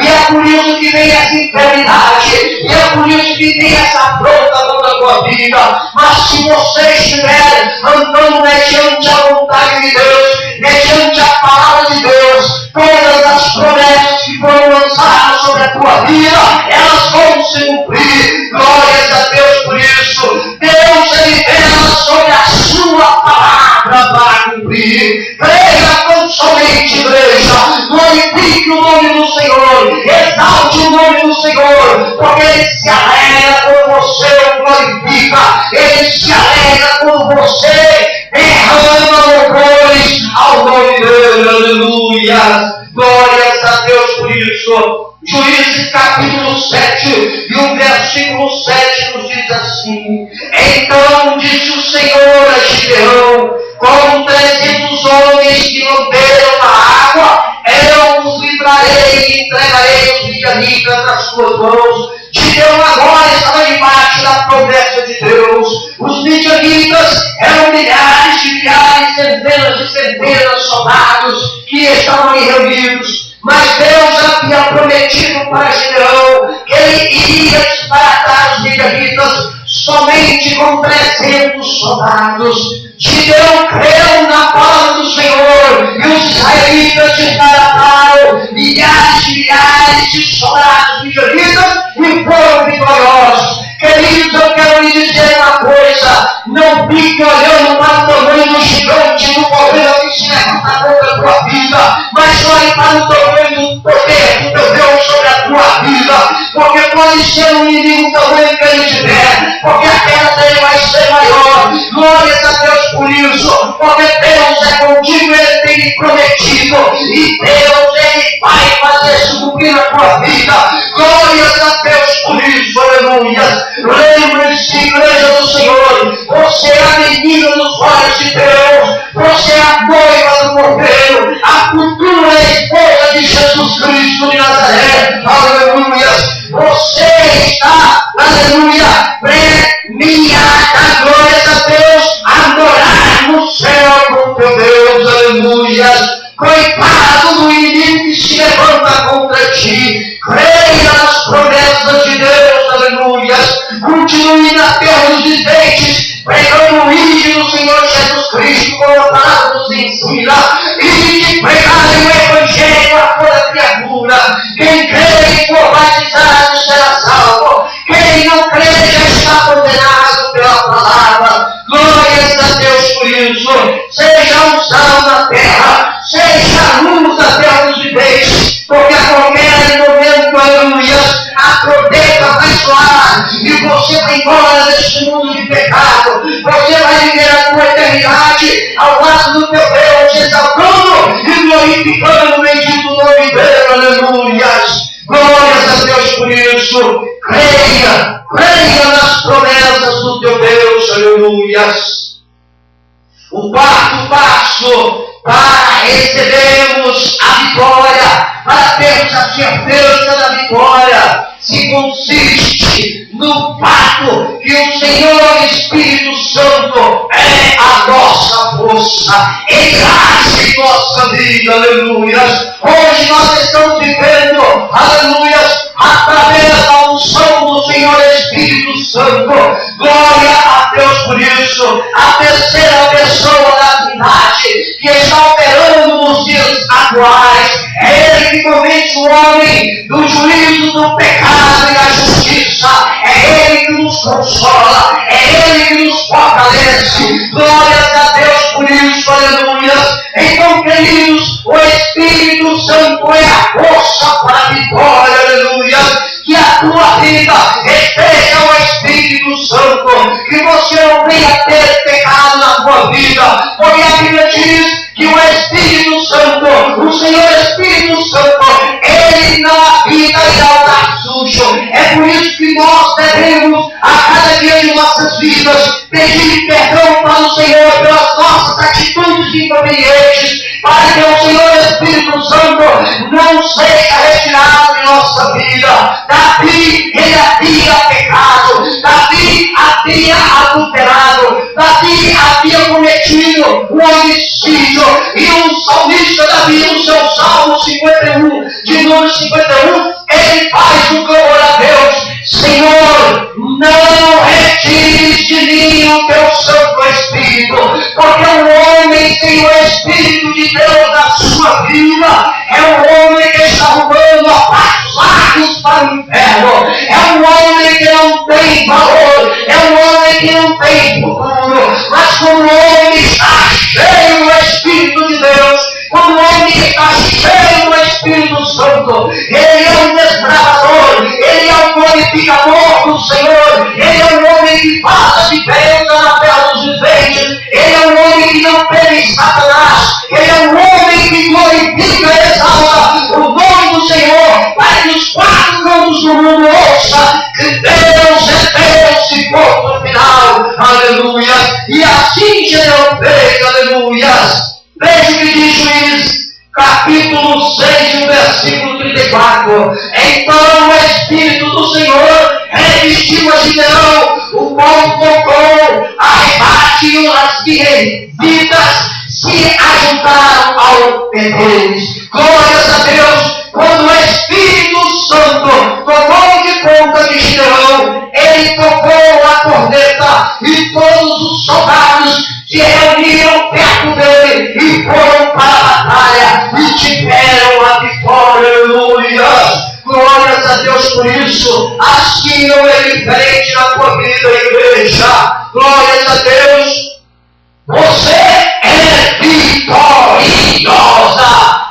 e é por isso que vem essa enfermidade, e é por isso que vem essa afronta contra a tua vida. Mas se você estiver andando mediante a vontade de Deus, mediante a palavra de Deus, todas as promessas que foram lançadas sobre a tua vida, elas vão se cumprir. Glórias a Deus por isso. Deus ele vela sobre a sua palavra para cumprir. Creia tão somente, igreja. Glorifique o nome do Senhor. Exalte o nome do Senhor. Porque Ele se alegra quando você o glorifica. Ele se alegra quando você derrama louvores ao nome dele. Aleluia. Glórias a Deus por isso. Juízes capítulo 7 e o versículo 7 nos diz assim: então disse o Senhor a Gideão, com 300 homens que não beberam na água, eu os livrarei e entregarei os midianitas nas suas mãos. Gideão agora estava debaixo da promessa de Deus. Os midianitas eram milhares de milhares, centenas de centenas de soldados que estavam ali reunidos. Mas Deus havia prometido para Gideão que ele iria desbaratar os midianitas somente com 300 soldados. Gideão creu na palavra do Senhor e os israelitas desbarataram milhares de milhares de soldados midianitas e foram vitoriosos. Queridos, eu quero lhe dizer uma coisa: não fique olhando para o tamanho do gigante do problema que se levanta contra a tua vida, mas olhe para o tamanho do poder do teu Deus sobre a tua vida, porque pode ser um inimigo tamanho que ele tiver, porque a queda dele vai ser maior. Glórias a Deus por isso, porque Deus é contigo, ele tem lhe prometido, e Deus ele vai fazer se cumprir na tua vida. Glórias a Deus por isso, aleluia. Lembre-se, igreja do Senhor, você é a menina dos olhos de Deus, você é a noiva do Cordeiro, a futura esposa de Jesus Cristo de Nazaré, aleluia. Você está, aleluia, premiada, glórias a Deus, a morar no céu com teu Deus, aleluia. Coitado do inimigo que se levanta contra ti, creia nas promessas de Deus, aleluia. Continue na terra dos viventes, pregando o hino do Senhor Jesus Cristo, como a palavra nos ensina, e de pregar o Evangelho a toda criatura. Quem crê e for batizado será salvo, quem não crê já está condenado pela palavra. Glórias a Deus por isso. Seja um sal na terra, seja a luz da terra dos viventes, porque a qualquer momento, aleluia, a trombeta vai soar e você vai embora deste mundo de pecado. Você vai viver a tua eternidade ao lado do teu Deus, exaltando e glorificando o bendito nome dele, aleluia. Glórias a Deus por isso. Creia nas promessas do teu Deus, aleluia. O quarto passo para recebermos a vitória, para termos a certeza da vitória, se consiste no fato que o Senhor Espírito Santo é a nossa força, Ele age em nossa vida, aleluia. Hoje nós estamos vivendo, aleluia, através da unção do Senhor Espírito Santo. Glória a Deus por isso. A terceira pessoa da Trindade que está operando nos dias atuais é Ele que convence o homem do juízo, do pecado e da justiça. É Ele que nos consola, é Ele que nos fortalece. Glórias a Deus por isso, aleluia. Então, queridos, o Espírito Santo é a força para a vitória, aleluia. Que a tua vida esteja o Espírito Santo, que você não venha ter pecado na tua vida, porque a Bíblia diz que o Espírito Santo, o Senhor Espírito Santo, Ele não habita em altar sujo. É por isso que nós devemos, a cada dia de nossas vidas, pedir perdão para o Senhor pelas nossas atitudes inconvenientes, para que o Senhor Espírito Santo não seja retirado de nossa vida. Davi, ele havia pecado. Davi, Davi havia adulterado, Davi havia cometido um homicídio, e o salmista Davi, no seu Salmo 51, de número 51, ele faz um clamor a Deus: Senhor, não retires de mim o teu Santo Espírito, porque um homem sem o Espírito de Deus na sua vida é um homem que está rumando a passos largos para o inferno, é um homem que não tem valor, é um homem que não tem futuro. Mas quando o homem está cheio do Espírito de Deus, quando o homem está cheio do Espírito Santo, ele é um desbravador, ele é um glorificador do Senhor, ele é um homem que faz a diferença na terra dos viventes, ele é um homem que não teme Satanás, ele é um homem que glorifica e exalta o nome do Senhor, para que os quatro cantos do mundo ouçam que Deus é Deus e ponto final. Aleluia! E assim Gideão fez, aleluia! Veja o que diz Juízes, capítulo 6, versículo 34. Então o Espírito do Senhor revestiu a Gideão, o qual tocou a rebate e as guerreiras se ajuntaram ao deles. Glórias a Deus! Quando o Espírito Santo tomou de conta de Gideão, ele tocou a corneta e todos os soldados se reuniram perto dele e foram para a batalha e tiveram a vitória. Aleluia! Glórias a Deus por isso. Assim não é diferente na tua vida, igreja. Glórias a Deus. Você é vitoriosa.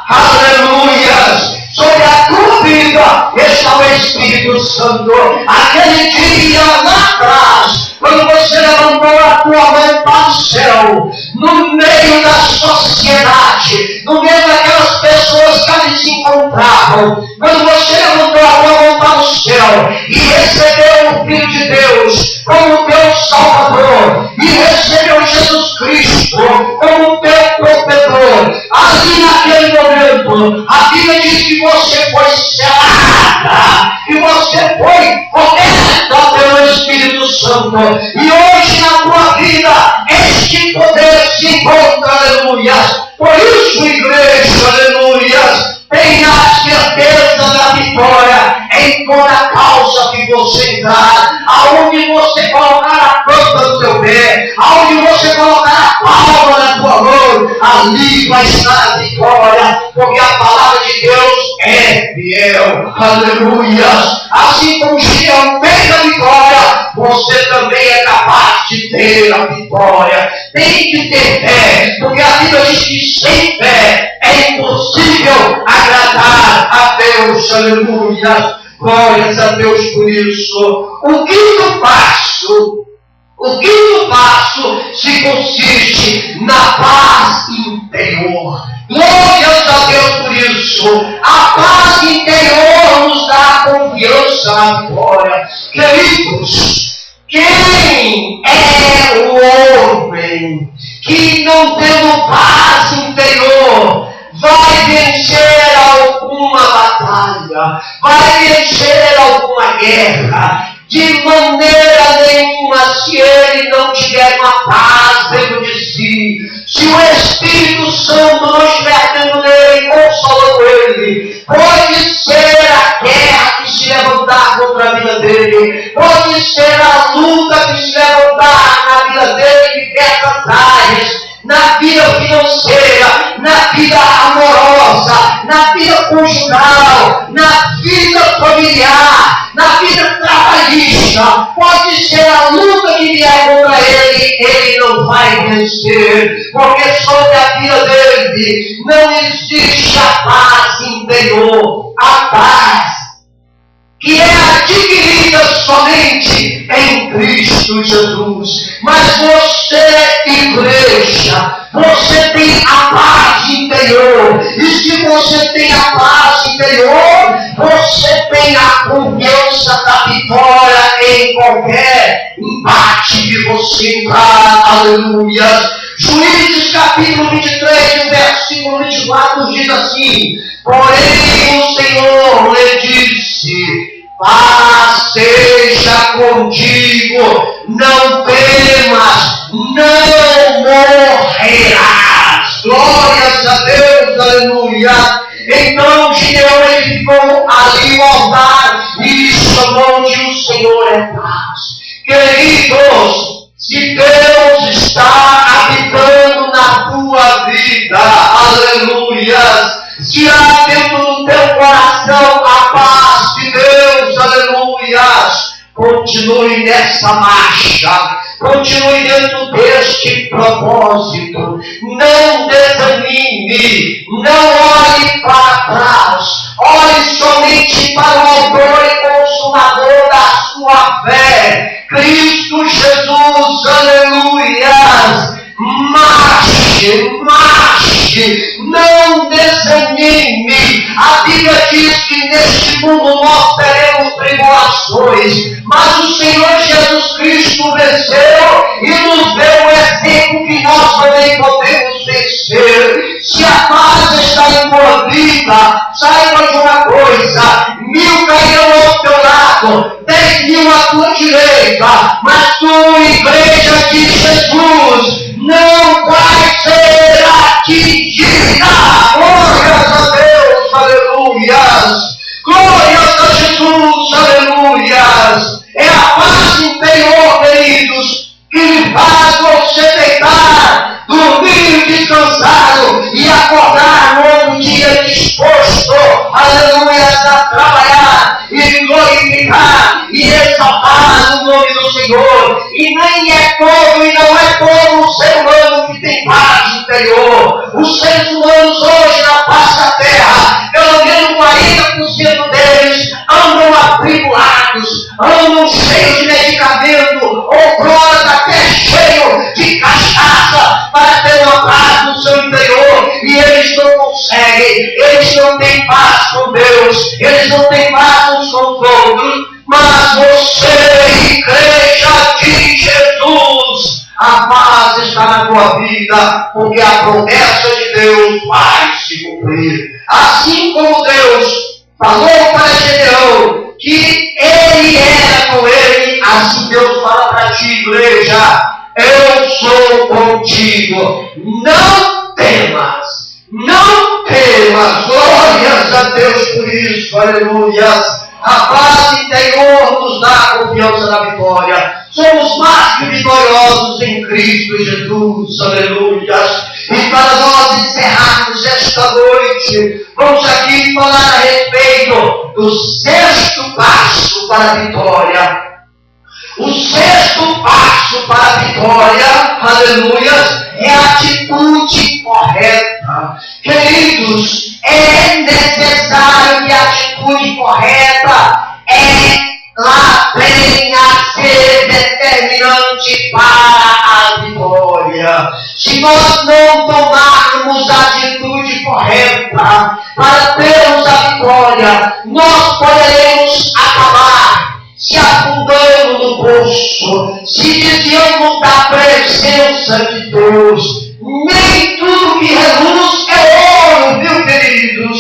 Aleluia! Sobre a tua vida está o Espírito Santo. Aquele dia lá atrás, quando você levantou a tua mão para o céu, no meio da sociedade, no meio daquelas pessoas que ali se encontravam, quando você levantou a tua mão para o céu e recebeu o Filho de Deus como teu Salvador, e recebeu Jesus Cristo como teu protetor, ali naquele momento, a Bíblia diz que você foi selada, que você foi coberta pelo Espírito Santo, e hoje na tua vida este poder se encontra, aleluia. Por isso, igreja, aleluia, tenha a certeza da vitória em toda a causa que você entrar, aonde você colocar a planta do teu pé, aonde você colocar a palma da tua mão, ali vai estar a vitória, porque a palavra de Deus é fiel. Aleluia! Assim como Gideão fez a vitória, você também é capaz de ter a vitória. Tem que ter fé, porque a Bíblia diz que sem fé é impossível agradar a Deus. Aleluia! Glórias a Deus por isso. O quinto passo se consiste na paz interior. Glórias a Deus por isso. A paz interior nos dá confiança na vitória. Queridos, quem é o homem que não tendo paz interior vai vencer alguma batalha, vai vencer alguma guerra? De maneira nenhuma, se ele não tiver uma paz dentro de si, se o Espírito Santo não estiver dentro dele, consolando ele, pode ser a guerra que se levantar contra a vida dele, pode ser a luta que se levantar na vida dele, diversas áreas, na vida financeira, na vida amorosa, na vida conjugal, na vida familiar, na vida trabalhista. Pode ser a luta que vier contra ele, ele não vai vencer, porque sobre a vida dele não existe a paz interior, a paz que é adquirida somente em Cristo Jesus. Mas você, igreja, você tem a paz interior, e se você tem a paz interior, você tem a confiança da vitória em qualquer embate que você entrar. Aleluia. Juízes capítulo 23, versículo 24 diz assim: porém o Senhor lhe disse, paz seja contigo, contigo. Não temas, não morrerás. Glórias a Deus, aleluia. Então Gideão ele ficou ali no altar e chamou que o Senhor é paz. Queridos, se Deus está habitando na tua vida, aleluia, se há dentro do teu coração a paz de Deus, aleluia, continue nessa marcha, continue dentro deste propósito, não desanime, não olhe para trás, olhe somente para o autor e consumador da sua fé, Cristo Jesus, aleluia. Marche, marche, não desanime. A Bíblia diz que neste mundo nós teremos tribulações, mas o Senhor Jesus Cristo venceu e nos deu o exemplo que nós também podemos vencer. Se a paz está em tua vida, saiba de uma coisa: 1000 cairão ao teu lado, 10.000 à tua direita, mas tu, igreja de Jesus, não vai ser atingida. Glórias a Deus, aleluias. Glórias a Jesus, aleluias. É a paz interior, queridos, que faz você deitar, dormir descansado e acordar no outro dia disposto, aleluia, a trabalhar e glorificar e exaltar o nome do Senhor. E nem é todo e não é todo o ser humano que tem paz interior. Os seres humanos hoje na face da terra, pelo menos 40% deles andam atribulados, andam cheios de medicamento, ou drogas até cheio de cachaça para ter uma paz no seu interior, e eles não conseguem, eles não têm paz com Deus, eles não têm paz uns com os outros. Mas você, igreja de Jesus, a paz está na tua vida, porque a promessa de Deus vai se cumprir. Assim como Deus falou para Gideão que ele era com ele, assim Deus fala para ti, igreja: eu sou contigo, não temas, não temas. Glórias a Deus por isso, aleluia. A paz interior nos dá a confiança na vitória. Somos mais que vitoriosos em Cristo Jesus, aleluia. E para nós encerrarmos esta noite, vamos aqui falar a respeito do 6º passo para a vitória. O 6º passo para a vitória, aleluia, é a atitude correta. Queridos, é necessário que a atitude correta ela venha a ser determinante para a vitória. Se nós não tomarmos a atitude correta para termos a vitória, nós poderemos acabar se afundando no poço, se desviamos da presença de Deus. Nem tudo que reluz é ouro, viu, queridos?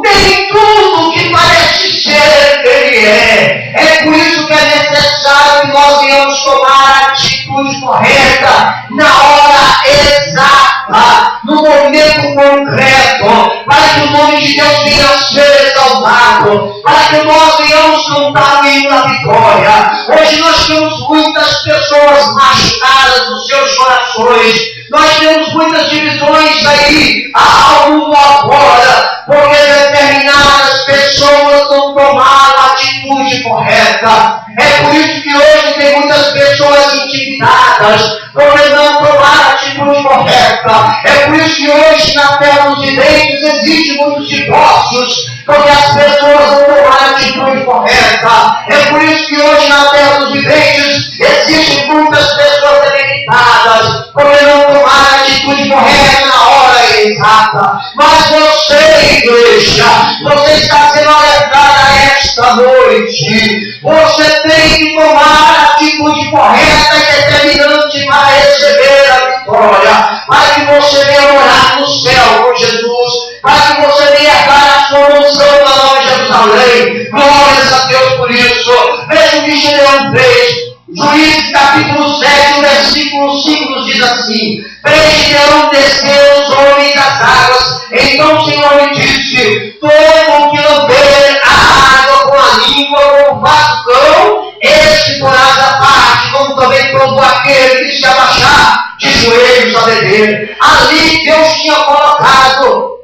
Nem tudo que parece ser, ele é. É por isso que é necessário que nós venhamos tomar a atitude correta na hora exata, no momento concreto, para que o nome de Deus venha a ser exaltado, para que nós venhamos cantar o hino da vitória. Hoje nós temos muitas pessoas machucadas nos seus corações. Nós temos muitas divisões aí, ao mundo afora, porque determinadas pessoas não tomaram a atitude correta. É por isso que hoje tem muitas pessoas intimidadas, porque não tomaram a atitude correta. É por isso que hoje na terra dos videntes existem muitos divórcios, porque as pessoas não tomaram a atitude correta. É por isso que hoje na terra dos videntes existem muitas pessoas debilitadas, porque não tomaram a atitude correta na hora exata. Mas você, igreja, você está sendo alertada esta noite. Você tem que tomar a atitude correta e determinante para receber a vitória, para que você venha morar no céu com Jesus, para que você venha dar a sua unção na Nova Jerusalém. Glórias a Deus por isso. Veja o que Gideão fez. Juízes capítulo 7, versículo 5 nos diz assim: Preencherão descer os homens das águas. Então o Senhor me disse: todo que lamber a água com a língua, com o facão, este porás à parte, como também todo aquele que se abaixar de joelhos a beber. Ali Deus tinha colocado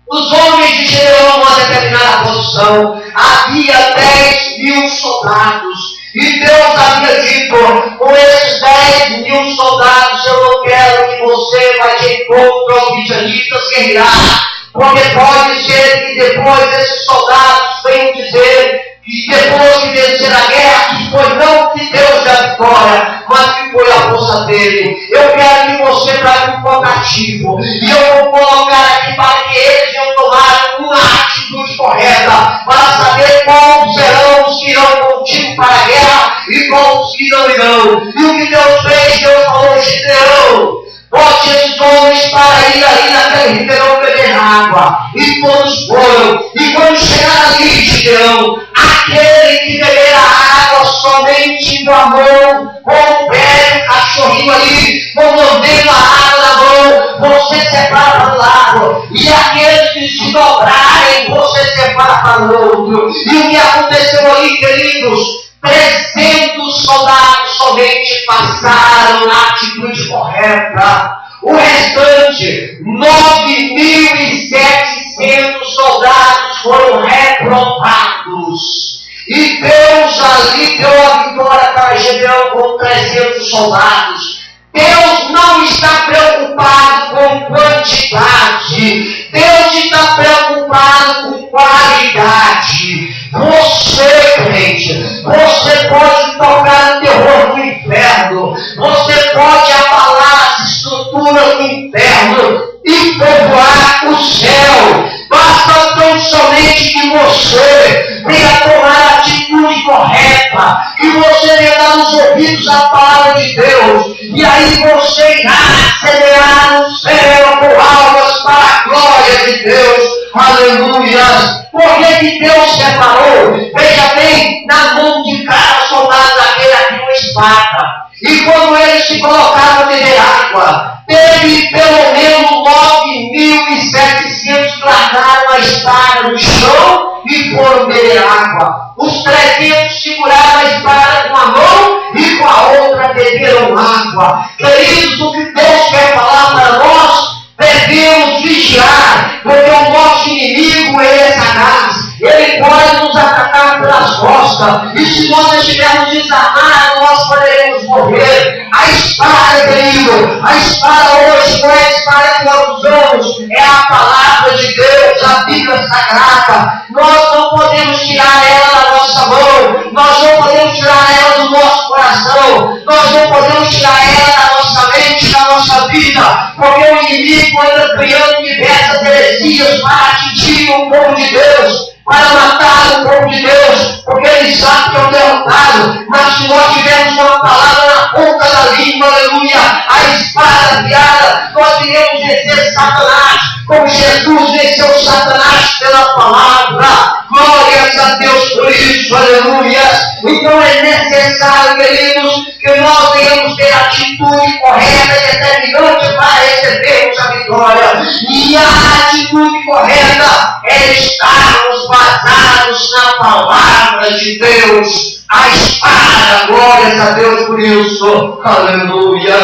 os homens de Gedeão numa determinada posição. Havia 10.000 soldados. E Deus havia dito: com esses 10.000 soldados eu não quero que você vá de encontro aos midianitas guerrear, porque pode ser que depois esses soldados venham dizer que depois de vencer a guerra, que foi não que Deus deu a vitória, mas que foi a força dele. Eu quero que você traga um comparativo, e eu vou colocar aqui para que eles venham tomar uma atitude correta, para saber quais serão os que irão contigo para a guerra e quais os que não irão. E o que Deus fez, Deus falou: Gideão, bote esses homens para ir ali naquele ribeirão beber água. E todos foram. E quando chegaram ali, Gideão, aquele que beber a água somente com a mão, com o pé, o cachorrinho ali, com lambendo a água na mão, você separa para um lado. E aqueles que se dobrarem, você separa para o outro. E o que aconteceu ali, queridos? 300 soldados somente passaram na atitude correta. O restante, 9.700 soldados foram reprovados. E Deus ali deu a vitória para Gedeão com 300 soldados. Deus não está preocupado com quantidade. Deus está preocupado com qualidade. Você, crente, você pode tocar no terror do inferno. Você pode abalar as estruturas do inferno e povoar o céu. Basta tão somente que você venha tomar a atitude correta, que você venha dar os ouvidos à palavra de Deus, e aí você irá acelerar o céu com almas para a glória de Deus. Aleluia! Por que Deus separou? Veja bem, na mão de cada soldado daquele havia uma espada. E quando eles se colocaram a beber água, teve pelo menos 9.700 que largaram a espada no chão e foram beber água. Os 300 seguraram a espada com a mão e com a outra beberam água. Queridos, o que Deus quer falar para nós, devemos vigiar, porque o nosso inimigo é sagaz. Ele pode nos atacar pelas costas, e se nós estivermos desarmados, nós poderemos morrer. A espada, querido, a espada hoje não é a espada que nós usamos, é a palavra de Deus, a Bíblia Sagrada. Nós não podemos tirar ela da nossa mão, nós não podemos tirar ela do nosso coração, nós não podemos tirar ela da nossa mente, da nossa vida, porque o inimigo anda criando diversas heresias para atingir o povo de Deus, para matar o povo de Deus, porque ele sabe que é um derrotado. Mas se nós tivermos uma palavra na ponta da língua, aleluia, a espada afiada, nós iremos vencer Satanás, como Jesus venceu Satanás pela palavra. Glórias a Deus por isso, aleluia. Então é necessário, queridos, que nós tenhamos ter a atitude correta e determinante para recebermos a vitória. E a atitude correta é estarmos basados na palavra de Deus. A espada, glórias a Deus por isso, aleluia.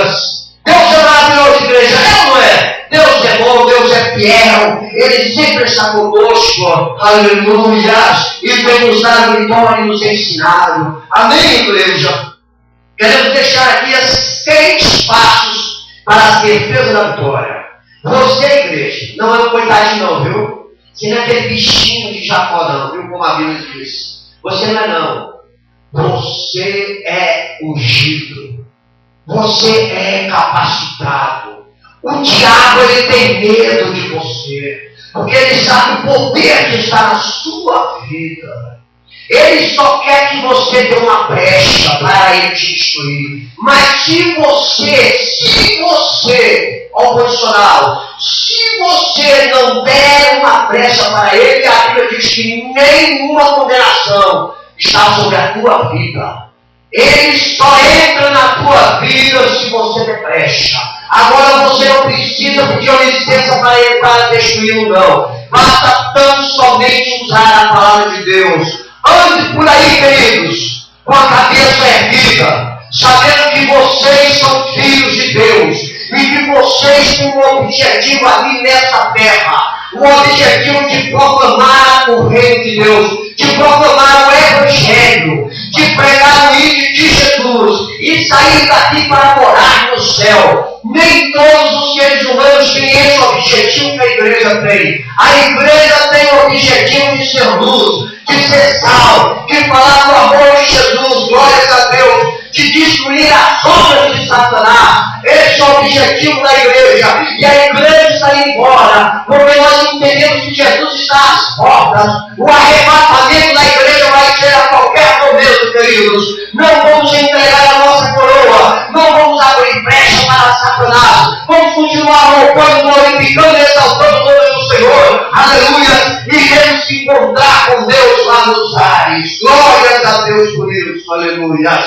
Deus é maravilhoso, igreja, é ou não é? Deus é bom, Deus é fiel, Ele sempre está conosco, aleluia, e vem nos dar a vitória e nos ensinar. Amém, igreja? Queremos deixar aqui 6 passos para a certeza da vitória. Você, igreja, não é um coitadinho não, viu? Você não é aquele bichinho de Jacó não, viu? Como a Bíblia diz. Você não é não. Você é ungido. Você é capacitado. O diabo, ele tem medo de você, porque ele sabe o poder que está na sua vida. Ele só quer que você dê uma brecha para ele te destruir. Mas se você, ao condicional, se você não der uma brecha para ele, a Bíblia diz que nenhuma condenação está sobre a tua vida. Ele só entra na tua vida se você depressa. Agora você não precisa pedir licença para ele para destruí-lo, não. Basta tão somente usar a palavra de Deus. Ande por aí, queridos, com a cabeça erguida, sabendo que vocês são filhos de Deus e que vocês têm um objetivo ali nessa terra. O objetivo de proclamar o reino de Deus, de proclamar o Evangelho, de pregar o hino de Jesus e sair daqui para morar no céu. Nem todos os seres humanos têm esse objetivo que a igreja tem. A igreja tem o objetivo de ser luz, de ser sal, de falar do amor de Jesus, glórias a Deus, de destruir as obras de Satanás. Esse é o objetivo da igreja. E a igreja está indo embora, porque nós entendemos que Jesus está às portas. O arrebatamento da igreja vai ser a qualquer momento, queridos. Não vamos entregar a nossa coroa, não vamos abrir brecha para Satanás. Vamos continuar roubando, glorificando e exaltando o nome do Senhor. Aleluia. E iremos se encontrar com Deus lá nos ares. Glórias a Deus por isso. Aleluia.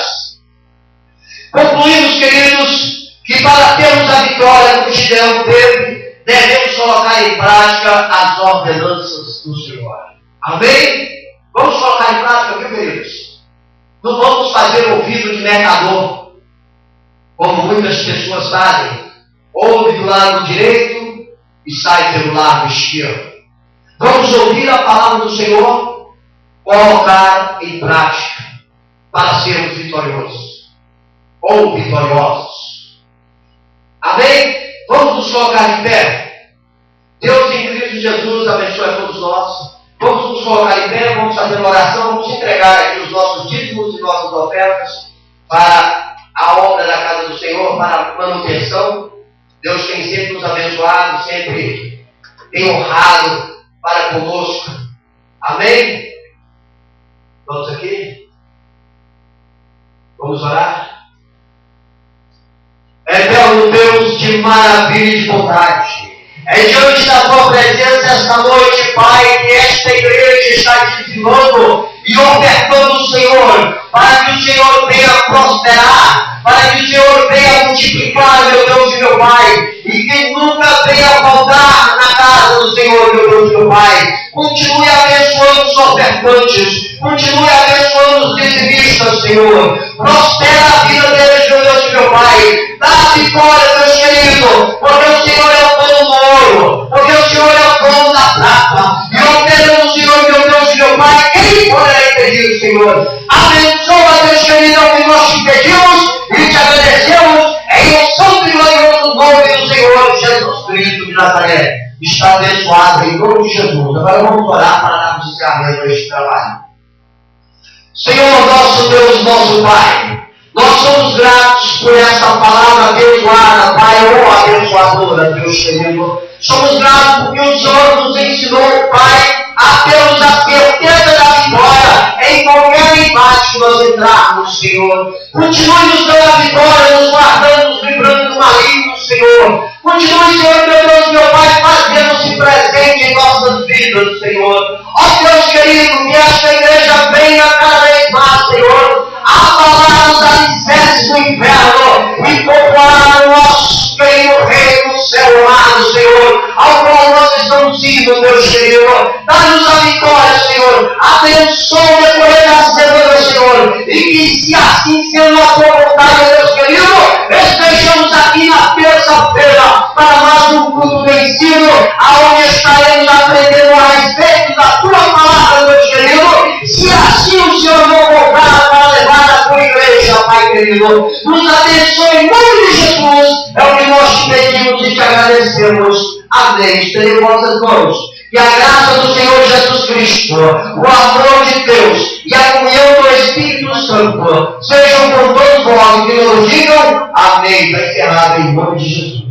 Concluímos, queridos, que para termos a vitória que o Gideão teve, devemos colocar em prática as ordenanças do Senhor. Amém? Vamos colocar em prática, viu, queridos? Não vamos fazer ouvido de mercador, como muitas pessoas fazem. Ouve do lado direito e sai pelo lado esquerdo. Vamos ouvir a palavra do Senhor, colocar em prática, para sermos vitoriosos. Ou vitoriosos. Amém? Vamos nos colocar em pé. Deus em Cristo Jesus abençoe a todos nós. Vamos nos colocar em pé, vamos fazer uma oração, vamos entregar aqui os nossos dízimos e nossas ofertas para a obra da casa do Senhor, para a manutenção. Deus tem sempre nos abençoado, sempre tem honrado para conosco. Amém? Vamos aqui? Vamos orar? Eterno Deus de maravilha e de bondade, é diante da tua presença esta noite, Pai, que esta igreja está dizimando e ofertando o Senhor, para que o Senhor venha prosperar, para que o Senhor venha multiplicar, meu Deus e meu Pai, e que nunca venha faltar na casa do Senhor, meu Deus e meu Pai. Continue abençoando os ofertantes, continue abençoando os dizimistas, Senhor. Prospera a vida deles, meu Deus e meu Pai. Dá a vitória, Deus querido, porque o Senhor é o dono do ouro, porque o Senhor é o dono da prata. E ordenamos, Senhor, meu Deus e meu Pai, quem poderá impedir, Senhor? Abençoa, Deus querido, o que nós te pedimos e te agradecemos em o santo e glorioso nome do Senhor Jesus Cristo de Nazaré. Está abençoado em nome de Jesus. Agora vamos orar para darmos encerramento a este trabalho. Senhor, nosso Deus, nosso Pai, nós somos gratos por essa palavra abençoada, Pai, ou abençoadora, Deus querido. Somos gratos porque o Senhor nos ensinou, Pai, a termos a certeza da vitória em qualquer embate que nós entrarmos, Senhor. Continue nos dando a vitória, nos guardando, nos livrando do maligno, Senhor. Continue, Senhor, meu Deus, meu Pai, fazendo-se presente em nossas vidas, Senhor. Ó Deus querido, que esta igreja venha cada vez mais, Senhor, abalar os alicerces do inferno e povoar o nosso querido reino do céu amado, Senhor, ao qual nós estamos indo, Deus querido. Dá-nos a vitória, Senhor. Abençoe o decorrer da semana, Senhor. E que, se assim sendo a tua vontade, Deus querido, estejamos aqui na terça-feira para mais um culto do ensino, aonde estaremos aprendendo a respeito da tua palavra, Deus querido. Se assim o Senhor não voltar para levar a tua igreja, Pai querido, nos abençoe em nome de Jesus. É o que nós te pedimos e te agradecemos. Amém. Estende em vossas mãos. Que a graça do Senhor Jesus Cristo, o amor de Deus e a comunhão do Espírito Santo sejam com todos vós que nos digam amém. Está encerrado em nome de Jesus.